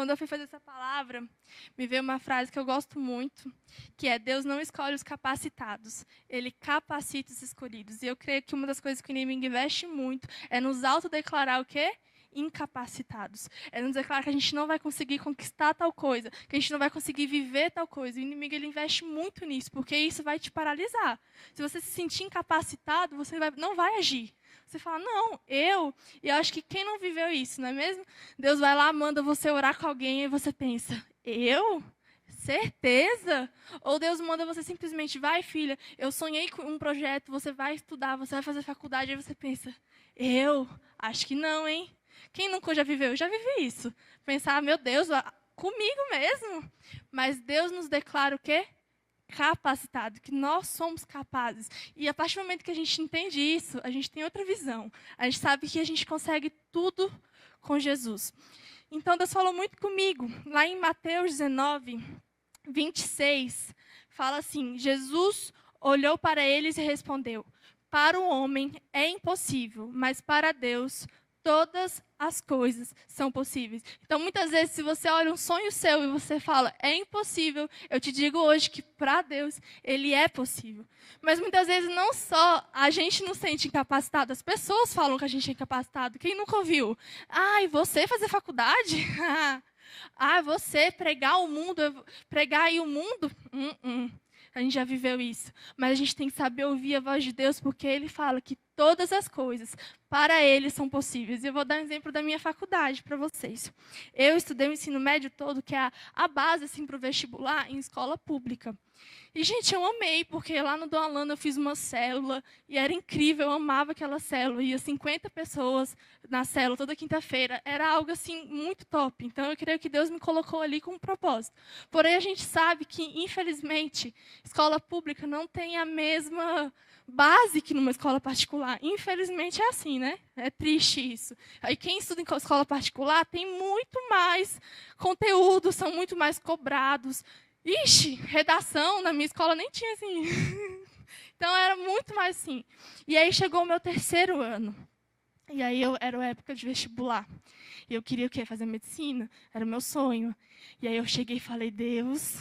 quando eu fui fazer essa palavra, me veio uma frase que eu gosto muito, que é: Deus não escolhe os capacitados, Ele capacita os escolhidos. E eu creio que uma das coisas que o inimigo investe muito é nos autodeclarar o quê? Incapacitados. É nos declarar que a gente não vai conseguir conquistar tal coisa, que a gente não vai conseguir viver tal coisa. O inimigo ele investe muito nisso, porque isso vai te paralisar. Se você se sentir incapacitado, você não vai agir. Você fala, não, e eu acho que quem não viveu isso, não é mesmo? Deus vai lá, manda você orar com alguém e você pensa, eu? Certeza? Ou Deus manda você simplesmente, vai filha, eu sonhei com um projeto, você vai estudar, você vai fazer faculdade, aí você pensa, eu? Acho que não, hein? Quem nunca já viveu? Eu já vivi isso. Pensar, meu Deus, comigo mesmo? Mas Deus nos declara o quê? Capacitado, que nós somos capazes. E a partir do momento que a gente entende isso, a gente tem outra visão. A gente sabe que a gente consegue tudo com Jesus. Então, Deus falou muito comigo. Lá em Mateus 19, 26, fala assim, Jesus olhou para eles e respondeu, para o homem é impossível, mas para Deus todas as coisas são possíveis. Então, muitas vezes, se você olha um sonho seu e você fala, é impossível, eu te digo hoje que para Deus, ele é possível. Mas muitas vezes, não só a gente não se sente incapacitado, as pessoas falam que a gente é incapacitado. Quem nunca ouviu? Ah, e você fazer faculdade? Ah, você pregar o mundo, pregar aí o mundo? A gente já viveu isso. Mas a gente tem que saber ouvir a voz de Deus, porque Ele fala que todas as coisas, para Ele, são possíveis. Eu vou dar um exemplo da minha faculdade para vocês. Eu estudei o ensino médio todo, que é a base assim, para o vestibular, em escola pública. E, gente, eu amei, porque lá no Dom Alano eu fiz uma célula, e era incrível, eu amava aquela célula. Ia 50 pessoas na célula toda quinta-feira. Era algo, assim, muito top. Então, eu creio que Deus me colocou ali com um propósito. Porém, a gente sabe que, infelizmente, escola pública não tem a mesma base que numa escola particular. Infelizmente, é assim, né? É triste isso. Aí, quem estuda em escola particular tem muito mais conteúdo, são muito mais cobrados. Ixi, redação na minha escola nem tinha assim. Então era muito mais assim. E aí chegou o meu terceiro ano. E aí era a época de vestibular. E eu queria o quê? Fazer medicina. Era o meu sonho. E aí eu cheguei e falei, Deus,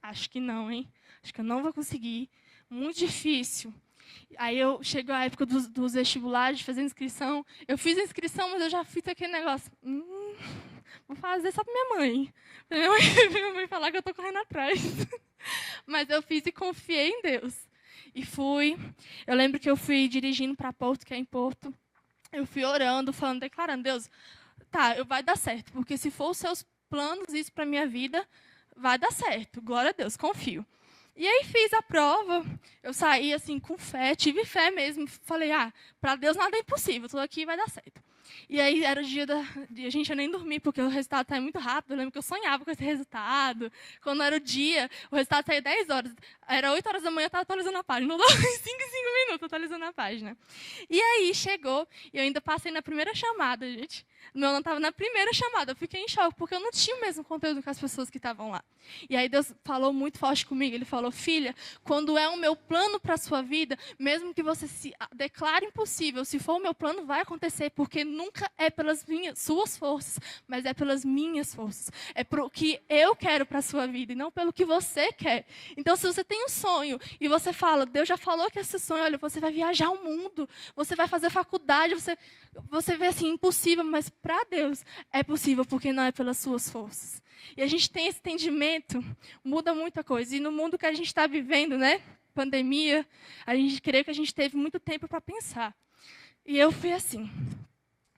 acho que não, hein? Acho que eu não vou conseguir. Muito difícil. Aí chegou a época dos vestibulares, de fazer inscrição. Eu fiz a inscrição, mas eu já fiz aquele negócio. Vou fazer só para minha mãe. Para minha mãe falar que eu estou correndo atrás. Mas eu fiz e confiei em Deus. E fui. Eu lembro que eu fui dirigindo para Porto, que é em Porto. Eu fui orando, falando, declarando, Deus, tá, vai dar certo. Porque se for os seus planos, isso para a minha vida, vai dar certo. Glória a Deus, confio. E aí fiz a prova, eu saí assim com fé, tive fé mesmo. Falei, para Deus nada é impossível, estou aqui e vai dar certo. E aí era o dia gente, eu nem dormi, porque o resultado saiu muito rápido. Eu lembro que eu sonhava com esse resultado. Quando era o dia, o resultado saía 10 horas. Era 8 horas da manhã, eu estava atualizando a página. Não dava 5 minutos atualizando a página. E aí chegou, e eu ainda passei na primeira chamada, gente. Meu não estava na primeira chamada. Eu fiquei em choque, porque eu não tinha o mesmo conteúdo que as pessoas que estavam lá. E aí Deus falou muito forte comigo. Ele falou, filha, quando é o meu plano para a sua vida, mesmo que você se declare impossível, se for o meu plano, vai acontecer, porque nunca é pelas suas forças, mas é pelas minhas forças. É pelo que eu quero para a sua vida, e não pelo que você quer. Então, se você tem um sonho, e você fala, Deus já falou que esse sonho, olha, você vai viajar o mundo, você vai fazer faculdade, você vê assim, impossível, mas para Deus é possível, porque não é pelas suas forças. E a gente tem esse entendimento, muda muita coisa. E no mundo que a gente está vivendo, né, pandemia, a gente crê que a gente teve muito tempo para pensar. E eu fui assim,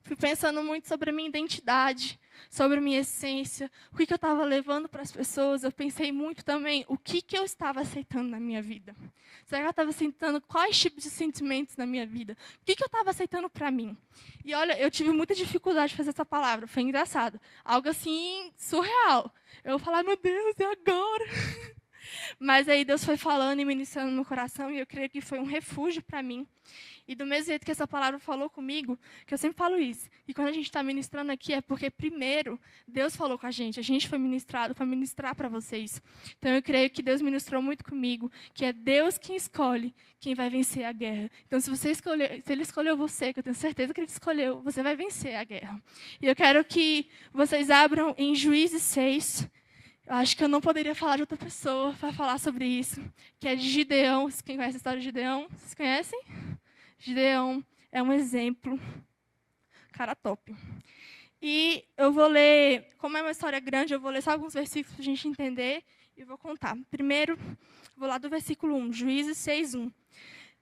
fui pensando muito sobre a minha identidade, sobre a minha essência, o que eu estava levando para as pessoas. Eu pensei muito também o que eu estava aceitando na minha vida. Será que eu estava aceitando quais tipos de sentimentos na minha vida? O que eu estava aceitando para mim? E olha, eu tive muita dificuldade de fazer essa palavra, foi engraçado. Algo assim, surreal. Eu falava, meu Deus, e agora? Mas aí Deus foi falando e ministrando no meu coração, e eu creio que foi um refúgio para mim. E do mesmo jeito que essa palavra falou comigo, que eu sempre falo isso, e quando a gente está ministrando aqui é porque, primeiro, Deus falou com a gente foi ministrado para ministrar para vocês. Então eu creio que Deus ministrou muito comigo, que é Deus quem escolhe quem vai vencer a guerra. Então se Ele escolheu você, que eu tenho certeza que Ele te escolheu, você vai vencer a guerra. E eu quero que vocês abram em Juízes 6. Eu acho que eu não poderia falar de outra pessoa para falar sobre isso, que é de Gideão. Quem conhece a história de Gideão? Vocês conhecem? Gideão é um exemplo, cara top. E eu vou ler, como é uma história grande, eu vou ler só alguns versículos para a gente entender e vou contar. Primeiro, vou lá do versículo 1, Juízes 6:1,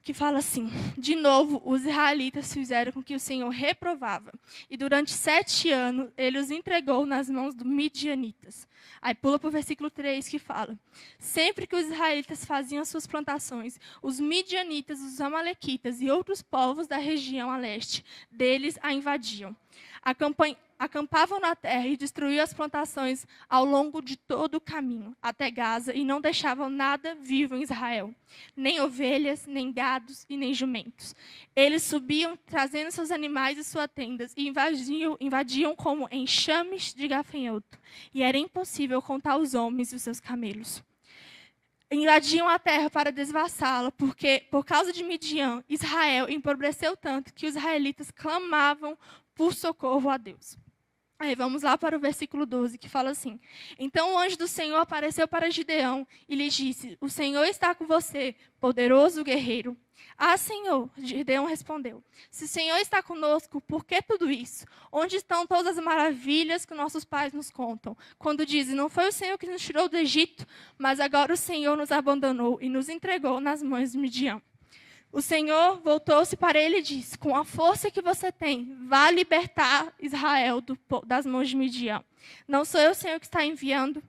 que fala assim: de novo, os israelitas fizeram com que o Senhor reprovava, e durante 7 anos ele os entregou nas mãos dos midianitas. Aí pula para o versículo 3, que fala: sempre que os israelitas faziam as suas plantações, os midianitas, os amalequitas e outros povos da região a leste deles a invadiam. Acampavam na terra e destruíam as plantações ao longo de todo o caminho, até Gaza, e não deixavam nada vivo em Israel, nem ovelhas, nem gados e nem jumentos. Eles subiam, trazendo seus animais e suas tendas, e invadiam como enxames de gafanhoto, e era impossível contar os homens e os seus camelos. Invadiam a terra para desvassá-la, porque, por causa de Midian, Israel empobreceu tanto que os israelitas clamavam por socorro a Deus. Aí vamos lá para o versículo 12, que fala assim: então o anjo do Senhor apareceu para Gideão e lhe disse: o Senhor está com você, poderoso guerreiro. Ah, Senhor, Gideão respondeu: se o Senhor está conosco, por que tudo isso? Onde estão todas as maravilhas que nossos pais nos contam? Quando dizem: não foi o Senhor que nos tirou do Egito, mas agora o Senhor nos abandonou e nos entregou nas mãos de Midian. O Senhor voltou-se para ele e disse: com a força que você tem, vá libertar Israel das mãos de Midian. Não sou eu, Senhor, que está enviando?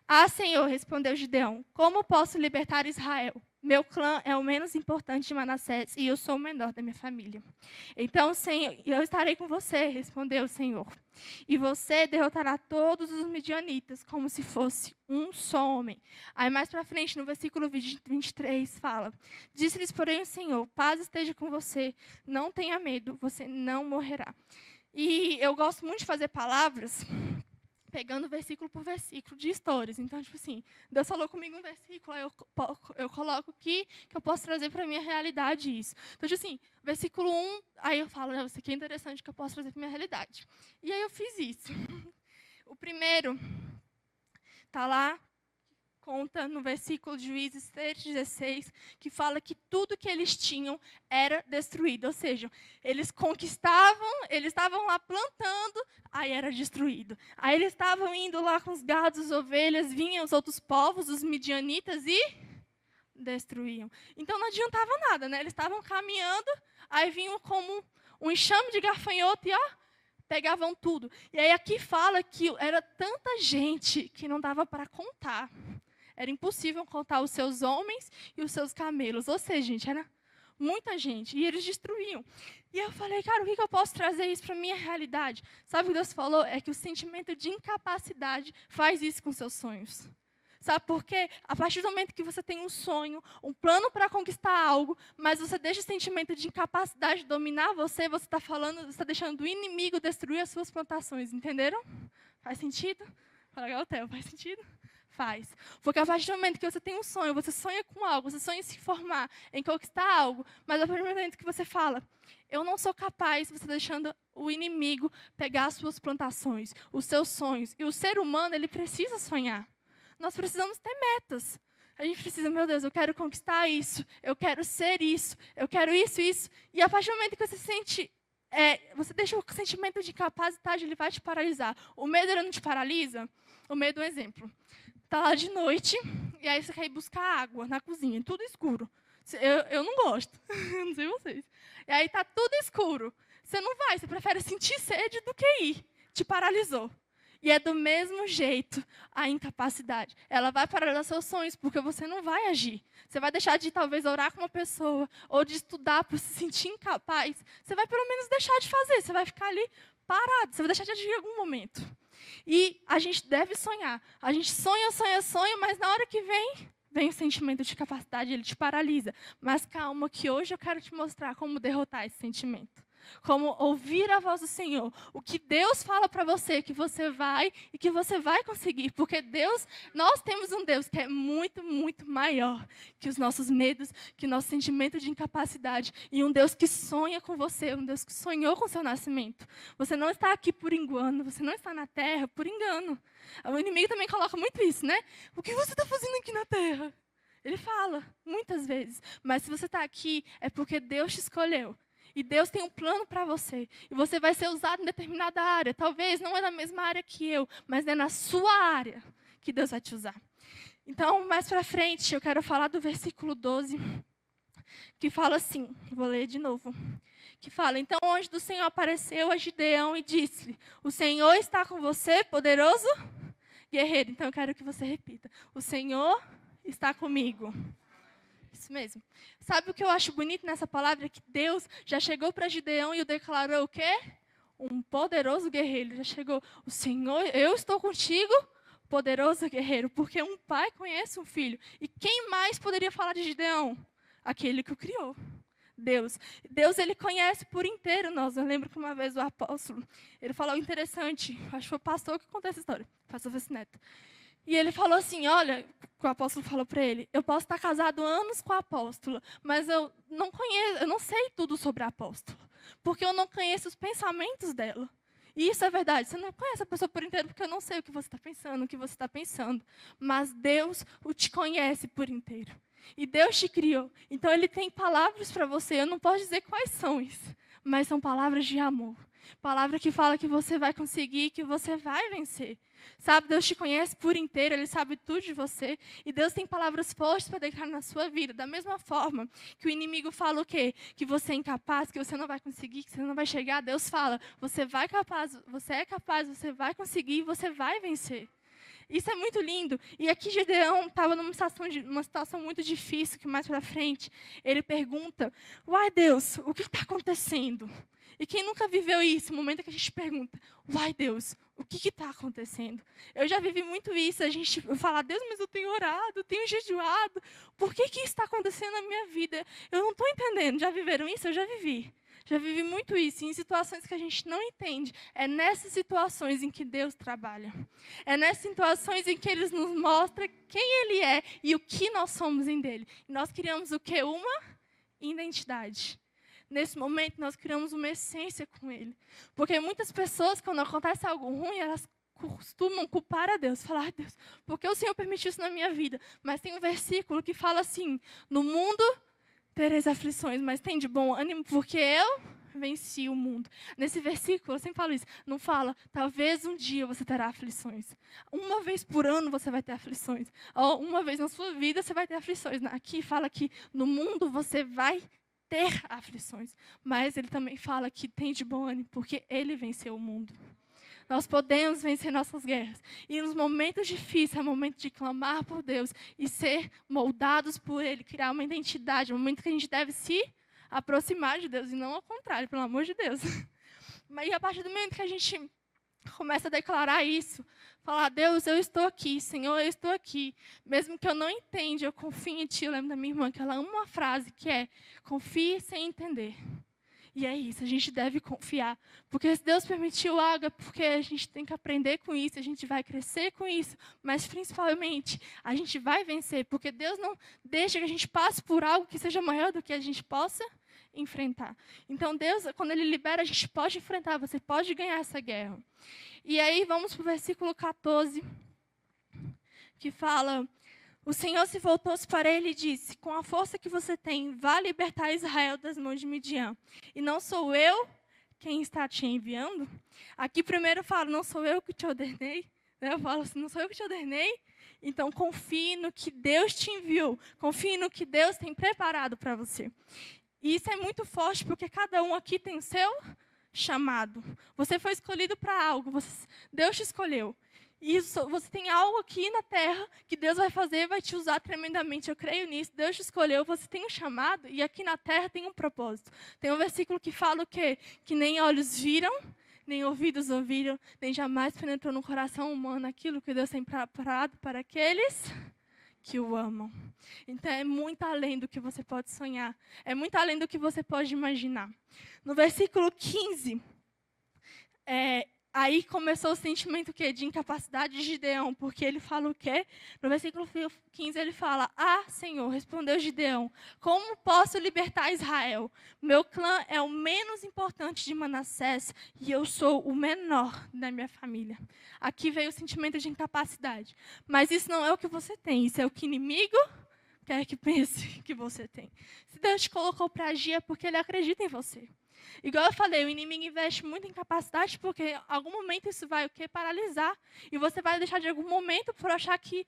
Ah, Senhor, respondeu Gideão: como posso libertar Israel? Meu clã é o menos importante de Manassés e eu sou o menor da minha família. Então, Senhor, eu estarei com você, respondeu o Senhor. E você derrotará todos os midianitas como se fosse um só homem. Aí mais para frente, no versículo 23, fala: disse-lhes, porém, o Senhor: paz esteja com você, não tenha medo, você não morrerá. E eu gosto muito de fazer palavras pegando versículo por versículo de histórias. Então, tipo assim, Deus falou comigo um versículo, aí eu coloco aqui que eu posso trazer para a minha realidade isso. Então, tipo assim, versículo 1, aí eu falo: isso aqui é interessante que eu posso trazer para a minha realidade. E aí eu fiz isso. O primeiro está lá, conta no versículo de Juízes 3:16, que fala que tudo que eles tinham era destruído. Ou seja, eles conquistavam, eles estavam lá plantando, aí era destruído. Aí eles estavam indo lá com os gados, as ovelhas, vinham os outros povos, os midianitas, e destruíam. Então não adiantava nada, né? Eles estavam caminhando, aí vinham como um enxame de gafanhoto e pegavam tudo. E aí aqui fala que era tanta gente que não dava para contar. Era impossível contar os seus homens e os seus camelos. Ou seja, gente, era muita gente. E eles destruíam. E eu falei: cara, o que eu posso trazer isso para a minha realidade? Sabe o que Deus falou? É que o sentimento de incapacidade faz isso com seus sonhos. Sabe por quê? A partir do momento que você tem um sonho, um plano para conquistar algo, mas você deixa o sentimento de incapacidade dominar você, você está falando, você está deixando o inimigo destruir as suas plantações. Entenderam? Faz sentido? Fala, Hotel, faz sentido? Faz. Porque a partir do momento que você tem um sonho, você sonha com algo, você sonha em se formar, em conquistar algo, mas a partir do momento que você fala: eu não sou capaz, você está deixando o inimigo pegar as suas plantações, os seus sonhos. E o ser humano, ele precisa sonhar. Nós precisamos ter metas. A gente precisa: meu Deus, eu quero conquistar isso, eu quero ser isso, eu quero isso, isso. E a partir do momento que você sente, você deixa o sentimento de incapacidade, ele vai te paralisar. O medo, ele não te paralisa? O medo é um exemplo. Está lá de noite, e aí você quer ir buscar água na cozinha, tudo escuro. Eu não gosto, eu não sei vocês. E aí está tudo escuro. Você não vai, você prefere sentir sede do que ir. Te paralisou. E é do mesmo jeito a incapacidade. Ela vai paralisar seus sonhos, porque você não vai agir. Você vai deixar de, talvez, orar com uma pessoa, ou de estudar por se sentir incapaz. Você vai, pelo menos, deixar de fazer. Você vai ficar ali parado. Você vai deixar de agir em algum momento. E a gente deve sonhar. A gente sonha, sonha, sonha, mas na hora que vem vem o sentimento de capacidade, ele te paralisa. Mas calma, que hoje eu quero te mostrar como derrotar esse sentimento. Como ouvir a voz do Senhor. O que Deus fala para você, que você vai e que você vai conseguir. Porque nós temos um Deus que é muito, muito maior que os nossos medos, que o nosso sentimento de incapacidade. E um Deus que sonha com você, um Deus que sonhou com o seu nascimento. Você não está aqui por engano, você não está na terra por engano. O inimigo também coloca muito isso, né? O que você está fazendo aqui na terra? Ele fala, muitas vezes. Mas se você está aqui, é porque Deus te escolheu. E Deus tem um plano para você. E você vai ser usado em determinada área. Talvez não é na mesma área que eu, mas é na sua área que Deus vai te usar. Então, mais para frente, eu quero falar do versículo 12, que fala assim, vou ler de novo. Que fala, então o anjo do Senhor apareceu a Gideão e disse-lhe, o Senhor está com você, poderoso guerreiro. Então, eu quero que você repita, o Senhor está comigo. Isso mesmo. Sabe o que eu acho bonito nessa palavra? É que Deus já chegou para Gideão e o declarou o quê? Um poderoso guerreiro. Ele já chegou, o Senhor, eu estou contigo, poderoso guerreiro. Porque um pai conhece um filho. E quem mais poderia falar de Gideão? Aquele que o criou. Deus. Deus, ele conhece por inteiro nós. Eu lembro que uma vez o apóstolo, ele falou interessante, acho que foi o pastor que contou essa história, o pastor Neto. E ele falou assim, olha, o apóstolo falou para ele, eu posso estar casado anos com a apóstola, mas eu não sei tudo sobre a apóstola, porque eu não conheço os pensamentos dela. E isso é verdade, você não conhece a pessoa por inteiro, porque eu não sei o que você está pensando, o que você está pensando. Mas Deus te conhece por inteiro. E Deus te criou. Então Ele tem palavras para você, eu não posso dizer quais são isso, mas são palavras de amor. Palavra que fala que você vai conseguir, que você vai vencer. Sabe, Deus te conhece por inteiro, Ele sabe tudo de você. E Deus tem palavras fortes para declarar na sua vida. Da mesma forma que o inimigo fala o quê? Que você é incapaz, que você não vai conseguir, que você não vai chegar. Deus fala, você é capaz, você vai conseguir, você vai vencer. Isso é muito lindo. E aqui Gideão estava numa situação muito difícil, que mais para frente ele pergunta, uai Deus, o que está acontecendo? E quem nunca viveu isso, o momento que a gente pergunta, uai Deus, o que está acontecendo? Eu já vivi muito isso, a gente fala, Deus, mas eu tenho orado, eu tenho jejuado, por que isso está acontecendo na minha vida? Eu não estou entendendo, já viveram isso? Eu já vivi. Já vivi muito isso, em situações que a gente não entende. É nessas situações em que Deus trabalha. É nessas situações em que Ele nos mostra quem Ele é e o que nós somos em dele. E nós criamos o quê? Uma identidade. Nesse momento, nós criamos uma essência com Ele. Porque muitas pessoas, quando acontece algo ruim, elas costumam culpar a Deus. Falar, Deus, por que o Senhor permitiu isso na minha vida? Mas tem um versículo que fala assim, no mundo tereis aflições, mas tem de bom ânimo, porque eu venci o mundo. Nesse versículo, eu sempre falo isso, não fala, talvez um dia você terá aflições. Uma vez por ano você vai ter aflições. Ou uma vez na sua vida você vai ter aflições. Aqui fala que no mundo você vai ter aflições. Mas ele também fala que tem de bom ânimo, porque ele venceu o mundo. Nós podemos vencer nossas guerras. E nos momentos difíceis, é o momento de clamar por Deus e ser moldados por Ele, criar uma identidade, é o momento que a gente deve se aproximar de Deus, e não ao contrário, pelo amor de Deus. Mas a partir do momento que a gente começa a declarar isso, falar, Deus, eu estou aqui, Senhor, eu estou aqui. Mesmo que eu não entenda, eu confio em Ti. Eu lembro da minha irmã, que ela ama uma frase que é, confie sem entender. E é isso, a gente deve confiar. Porque se Deus permitiu algo, é porque a gente tem que aprender com isso, a gente vai crescer com isso. Mas, principalmente, a gente vai vencer. Porque Deus não deixa que a gente passe por algo que seja maior do que a gente possa enfrentar. Então, Deus, quando Ele libera, a gente pode enfrentar, você pode ganhar essa guerra. E aí, vamos para o versículo 14, que fala... O Senhor se voltou para ele e disse, com a força que você tem, vá libertar Israel das mãos de Midian. E não sou eu quem está te enviando? Aqui primeiro eu falo, não sou eu que te ordenei. Eu falo assim, não sou eu que te ordenei? Então confie no que Deus te enviou. Confie no que Deus tem preparado para você. E isso é muito forte, porque cada um aqui tem o seu chamado. Você foi escolhido para algo, Deus te escolheu. Isso, você tem algo aqui na terra que Deus vai fazer, vai te usar tremendamente. Eu creio nisso. Deus te escolheu, você tem um chamado e aqui na terra tem um propósito. Tem um versículo que fala o quê? Que nem olhos viram, nem ouvidos ouviram, nem jamais penetrou no coração humano aquilo que Deus tem preparado para aqueles que o amam. Então é muito além do que você pode sonhar. É muito além do que você pode imaginar. No versículo 15, aí começou o sentimento de incapacidade de Gideão, porque ele fala o quê? No versículo 15 ele fala: Ah, Senhor, respondeu Gideão, como posso libertar Israel? Meu clã é o menos importante de Manassés e eu sou o menor da minha família. Aqui veio o sentimento de incapacidade. Mas isso não é o que você tem, isso é o que o inimigo quer que pense que você tem. Se Deus te colocou para agir é porque Ele acredita em você. Igual eu falei, o inimigo investe muito em capacidade porque em algum momento isso vai paralisar. E você vai deixar de algum momento por achar que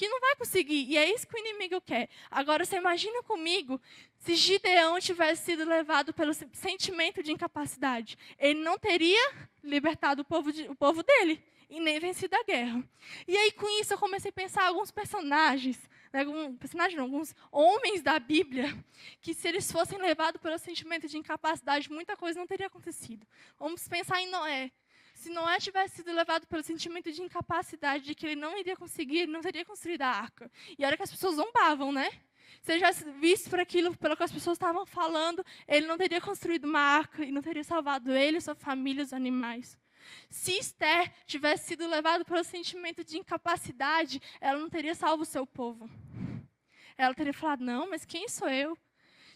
não vai conseguir. E é isso que o inimigo quer. Agora, você imagina comigo se Gideão tivesse sido levado pelo sentimento de incapacidade. Ele não teria libertado o povo dele e nem vencido a guerra. E aí, com isso, eu comecei a pensar em alguns personagens, alguns homens da Bíblia, que se eles fossem levados pelo sentimento de incapacidade, muita coisa não teria acontecido. Vamos pensar em Noé. Se Noé tivesse sido levado pelo sentimento de incapacidade, de que ele não iria conseguir, ele não teria construído a arca. E era que as pessoas zombavam, né? Se ele já visto por aquilo, pelo que as pessoas estavam falando, ele não teria construído uma arca e não teria salvado ele, sua família, os animais. Se Esther tivesse sido levada pelo sentimento de incapacidade, ela não teria salvo o seu povo. Ela teria falado: não, mas quem sou eu?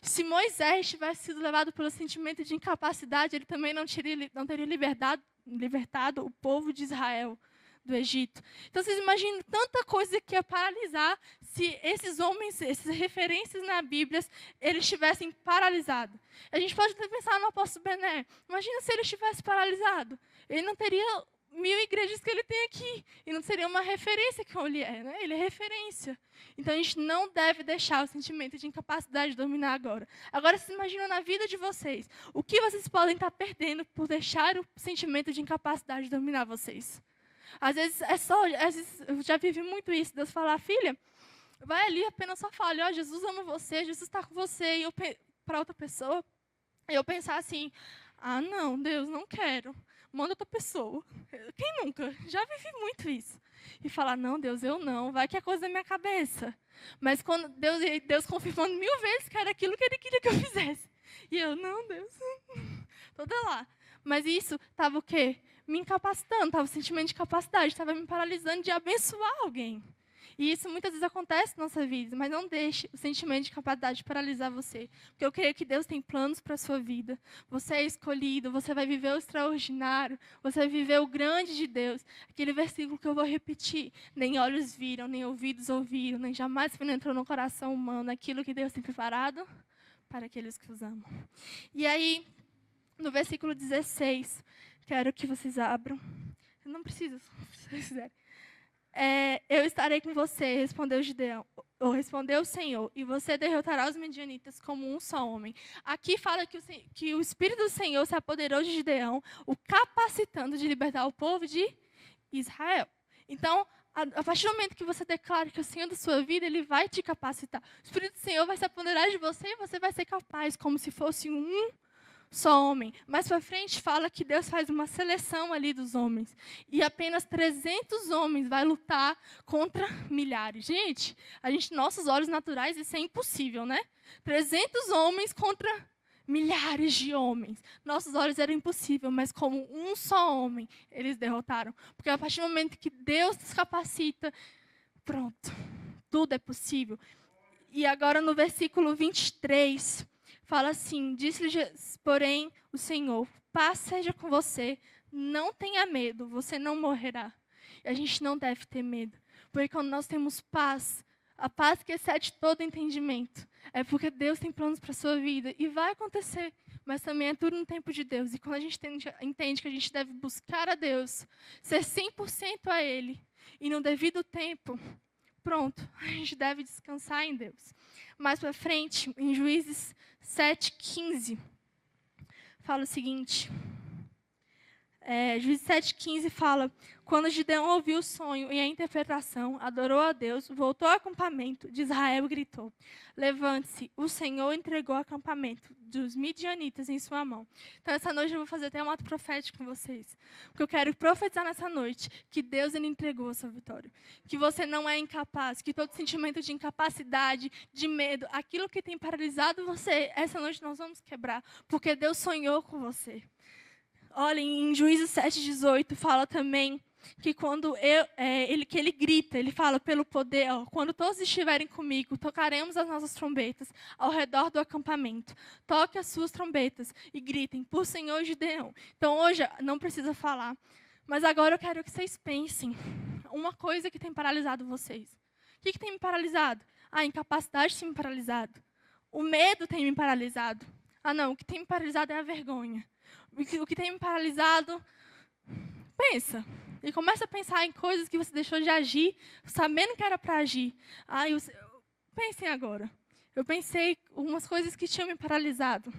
Se Moisés tivesse sido levado pelo sentimento de incapacidade, ele também não teria libertado o povo de Israel do Egito. Então, vocês imaginam tanta coisa que ia paralisar se esses homens, essas referências na Bíblia, eles estivessem paralisados. A gente pode até pensar no apóstolo Bené. Imagina se ele estivesse paralisado. Ele não teria 1000 igrejas que ele tem aqui. E não seria uma referência que ele é, né? Ele é referência. Então, a gente não deve deixar o sentimento de incapacidade dominar agora. Agora, vocês imaginam na vida de vocês, o que vocês podem estar perdendo por deixar o sentimento de incapacidade dominar vocês? Às vezes eu já vivi muito isso, Deus falar: filha, vai ali, apenas só fale: ó, Jesus ama você, Jesus está com você, e eu para outra pessoa, e eu pensar assim: ah, não, Deus, não quero, manda outra pessoa. Quem nunca? Já vivi muito isso. E falar: não, Deus, eu não, vai que é coisa da minha cabeça. Mas quando Deus confirmando 1000 vezes que era aquilo que Ele queria que eu fizesse. E eu: não, Deus, toda lá. Mas isso estava o quê? Me incapacitando, estava o sentimento de capacidade, estava me paralisando de abençoar alguém. E isso muitas vezes acontece na nossa vida, mas não deixe o sentimento de capacidade paralisar você. Porque eu creio que Deus tem planos para a sua vida. Você é escolhido, você vai viver o extraordinário, você vai viver o grande de Deus. Aquele versículo que eu vou repetir: nem olhos viram, nem ouvidos ouviram, nem jamais penetrou no coração humano aquilo que Deus tem preparado para aqueles que os amam. E aí, no versículo 16, quero que vocês abram. Não precisa, se vocês quiserem. Eu estarei com você, respondeu Gideão, ou respondeu o Senhor, e você derrotará os midianitas como um só homem. Aqui fala que o Espírito do Senhor se apoderou de Gideão, o capacitando de libertar o povo de Israel. Então, a partir do momento que você declara que o Senhor da sua vida, Ele vai te capacitar. O Espírito do Senhor vai se apoderar de você e você vai ser capaz, como se fosse um só homem. Mais para frente fala que Deus faz uma seleção ali dos homens. E apenas 300 homens vai lutar contra milhares. Gente, nossos olhos naturais, isso é impossível, né? 300 homens contra milhares de homens. Nossos olhos eram impossível, mas como um só homem, eles derrotaram. Porque a partir do momento que Deus nos capacita, pronto, tudo é possível. E agora no versículo 23... fala assim: disse-lhe, porém, o Senhor: paz seja com você, não tenha medo, você não morrerá. E a gente não deve ter medo, porque quando nós temos paz, a paz que excede todo entendimento, é porque Deus tem planos para a sua vida, e vai acontecer, mas também é tudo no tempo de Deus. E quando a gente entende que a gente deve buscar a Deus, ser 100% a Ele, e no devido tempo, pronto, a gente deve descansar em Deus. Mais para frente, em Juízes 7:15, fala o seguinte: Juízes 7,15 fala: quando Gideão ouviu o sonho e a interpretação, adorou a Deus, voltou ao acampamento de Israel e gritou: levante-se, o Senhor entregou o acampamento dos midianitas em sua mão. Então, essa noite eu vou fazer até um ato profético com vocês. Porque eu quero profetizar nessa noite que Deus ele entregou a sua vitória. Que você não é incapaz, que todo sentimento de incapacidade, de medo, aquilo que tem paralisado você, essa noite nós vamos quebrar. Porque Deus sonhou com você. Olha, em Juízes 7,18 fala também que quando ele grita, ele fala pelo poder, quando todos estiverem comigo, tocaremos as nossas trombetas ao redor do acampamento. Toque as suas trombetas e gritem, por Senhor Gideão. Então hoje não precisa falar, mas agora eu quero que vocês pensem uma coisa que tem paralisado vocês. O que tem me paralisado? A incapacidade tem me paralisado. O medo tem me paralisado. Não, o que tem me paralisado é a vergonha. O que tem me paralisado, pensa. E começa a pensar em coisas que você deixou de agir, sabendo que era para agir. Pensem agora. Eu pensei umas coisas que tinham me paralisado.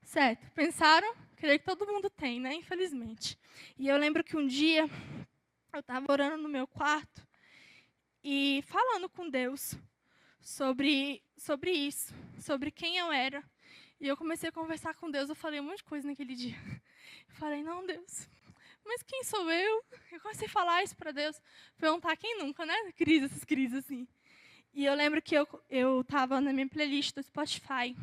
Certo? Pensaram? Creio que todo mundo tem, né? Infelizmente. E eu lembro que um dia, eu estava orando no meu quarto e falando com Deus sobre isso, sobre quem eu era. E eu comecei a conversar com Deus, eu falei um monte de coisa naquele dia. Eu falei, não, Deus, mas quem sou eu? Eu comecei a falar isso para Deus, perguntar quem nunca, né? Essas crises assim. E eu lembro que eu estava na minha playlist do Spotify.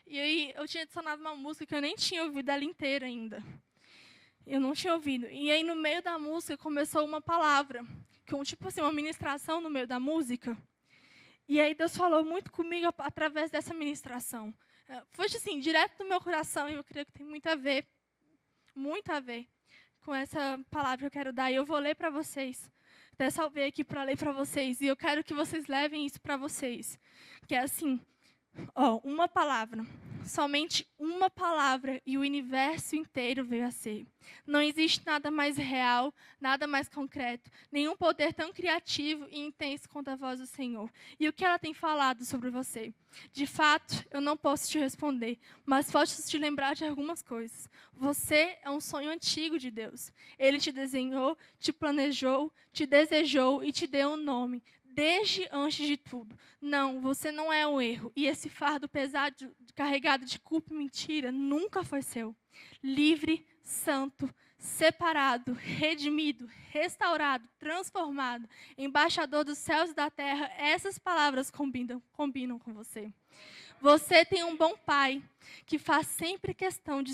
E aí eu tinha adicionado uma música que eu nem tinha ouvido ela inteira ainda. Eu não tinha ouvido. E aí no meio da música começou uma palavra, tipo assim, uma ministração no meio da música. E aí Deus falou muito comigo através dessa ministração. Foi assim, direto do meu coração, e eu creio que tem muito a ver com essa palavra que eu quero dar. E eu vou ler para vocês. Até salvei aqui para ler para vocês. E eu quero que vocês levem isso para vocês. Que é assim, uma palavra. Somente uma palavra e o universo inteiro veio a ser. Não existe nada mais real, nada mais concreto, nenhum poder tão criativo e intenso quanto a voz do Senhor. E o que ela tem falado sobre você? De fato, eu não posso te responder, mas posso te lembrar de algumas coisas. Você é um sonho antigo de Deus. Ele te desenhou, te planejou, te desejou e te deu um nome. Desde antes de tudo. Não, você não é um erro. E esse fardo pesado, carregado de culpa e mentira, nunca foi seu. Livre, santo, separado, redimido, restaurado, transformado, embaixador dos céus e da terra, essas palavras combinam com você. Você tem um bom pai que faz sempre questão de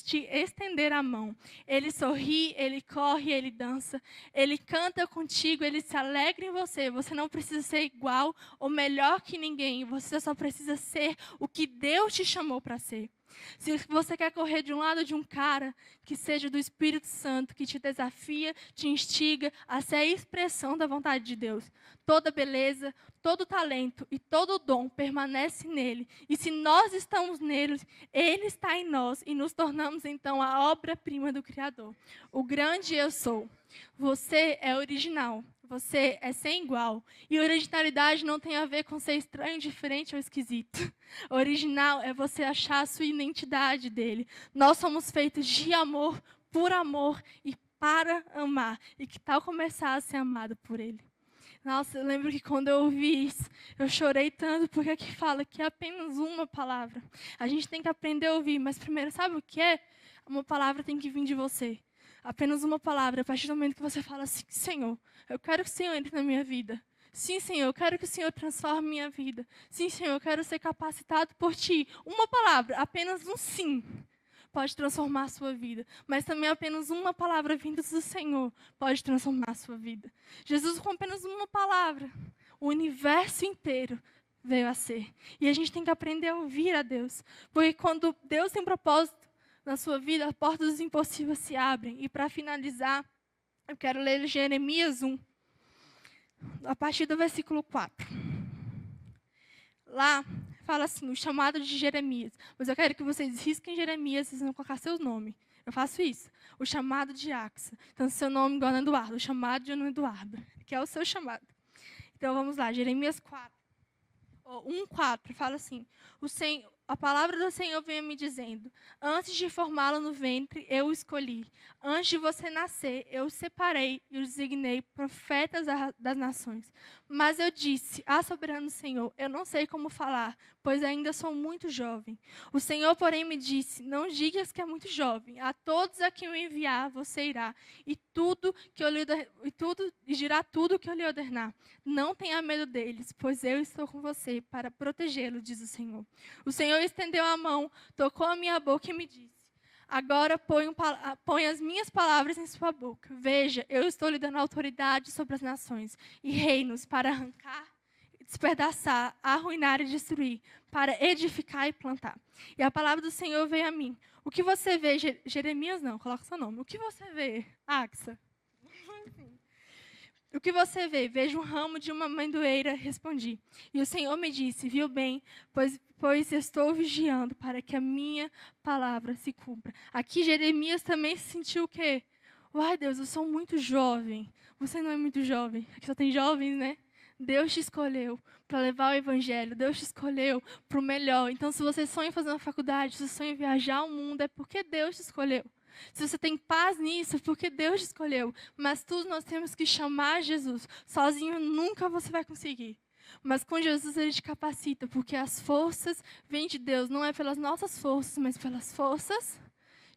te estender a mão. Ele sorri, ele corre, ele dança, ele canta contigo, ele se alegra em você. Você não precisa ser igual ou melhor que ninguém, você só precisa ser o que Deus te chamou para ser. Se você quer correr de um lado de um cara, que seja do Espírito Santo, que te desafia, te instiga a ser a expressão da vontade de Deus. Toda beleza, todo talento e todo dom permanece nele. E se nós estamos nele, ele está em nós e nos tornamos então a obra-prima do Criador. O grande eu sou. Você é original. Você é sem igual. E originalidade não tem a ver com ser estranho, diferente ou esquisito. Original é você achar a sua identidade dele. Nós somos feitos de amor, por amor e para amar. E que tal começar a ser amado por ele? Nossa, eu lembro que quando eu ouvi isso, eu chorei tanto, porque aqui fala que é apenas uma palavra. A gente tem que aprender a ouvir, mas primeiro, sabe o que é? Uma palavra tem que vir de você. Apenas uma palavra, a partir do momento que você fala assim, Senhor, eu quero que o Senhor entre na minha vida. Sim, Senhor, eu quero que o Senhor transforme minha vida. Sim, Senhor, eu quero ser capacitado por Ti. Uma palavra, apenas um sim, pode transformar a sua vida. Mas também apenas uma palavra vinda do Senhor pode transformar a sua vida. Jesus, com apenas uma palavra, o universo inteiro veio a ser. E a gente tem que aprender a ouvir a Deus. Porque quando Deus tem propósito na sua vida, as portas dos impossíveis se abrem. E para finalizar, eu quero ler Jeremias 1, a partir do versículo 4. Lá fala assim, o chamado de Jeremias. Mas eu quero que vocês risquem Jeremias, vocês vão colocar seu nome. Eu faço isso. O chamado de Axa. Então, seu nome igual a Eduardo. O chamado de Ana Eduardo, que é o seu chamado. Então, vamos lá. Jeremias 4. 1:4 fala assim, a palavra do Senhor veio me dizendo: antes de formá-lo no ventre, eu o escolhi. Antes de você nascer, eu o separei e o designei profetas das nações. Mas eu disse: soberano Senhor, eu não sei como falar, pois ainda sou muito jovem. O Senhor, porém, me disse: não digas que é muito jovem. A todos a quem eu enviar, você irá, e dirá tudo que eu lhe ordenar. Não tenha medo deles, pois eu estou com você para protegê-lo, diz o Senhor. O Senhor estendeu a mão, tocou a minha boca e me disse: agora põe as minhas palavras em sua boca. Veja, eu estou lhe dando autoridade sobre as nações e reinos para arrancar, despedaçar, arruinar e destruir, para edificar e plantar. E a palavra do Senhor veio a mim. O que você vê, Jeremias não, coloca seu nome. O que você vê, Axa? O que você vê? Vejo um ramo de uma amendoeira, respondi. E o Senhor me disse: viu bem, pois estou vigiando para que a minha palavra se cumpra. Aqui Jeremias também sentiu o quê? Uai, Deus, eu sou muito jovem. Você não é muito jovem. Aqui só tem jovens, né? Deus te escolheu para levar o evangelho. Deus te escolheu para o melhor. Então, se você sonha em fazer uma faculdade, se você sonha em viajar ao mundo, é porque Deus te escolheu. Se você tem paz nisso, é porque Deus te escolheu. Mas tudo nós temos que chamar Jesus. Sozinho nunca você vai conseguir. Mas com Jesus Ele te capacita, porque as forças vêm de Deus. Não é pelas nossas forças, mas pelas forças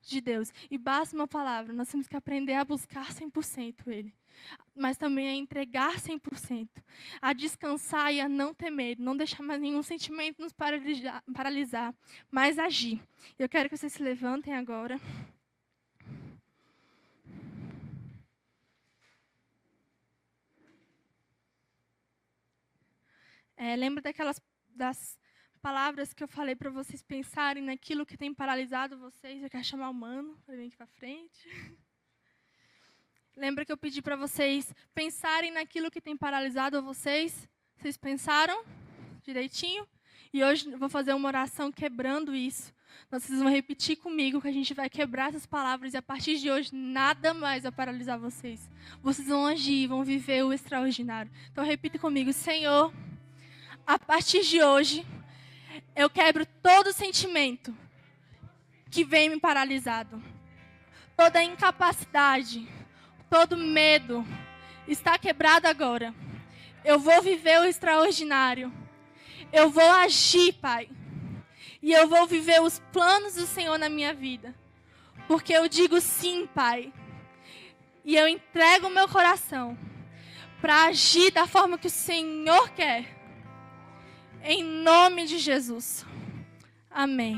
de Deus. E basta uma palavra. Nós temos que aprender a buscar 100% Ele. Mas também a entregar 100%. A descansar e a não temer. Não deixar mais nenhum sentimento nos paralisar. Mas agir. Eu quero que vocês se levantem agora. Lembra das palavras que eu falei para vocês pensarem naquilo que tem paralisado vocês? Eu quero chamar o Mano para vir aqui para frente. Lembra que eu pedi para vocês pensarem naquilo que tem paralisado vocês? Vocês pensaram direitinho? E hoje eu vou fazer uma oração quebrando isso. Vocês vão repetir comigo que a gente vai quebrar essas palavras e a partir de hoje nada mais vai paralisar vocês. Vocês vão agir, vão viver o extraordinário. Então repita comigo: Senhor, a partir de hoje, eu quebro todo sentimento que vem me paralisado. Toda incapacidade, todo medo está quebrado agora. Eu vou viver o extraordinário. Eu vou agir, Pai. E eu vou viver os planos do Senhor na minha vida. Porque eu digo sim, Pai. E eu entrego o meu coração para agir da forma que o Senhor quer. Em nome de Jesus. Amém.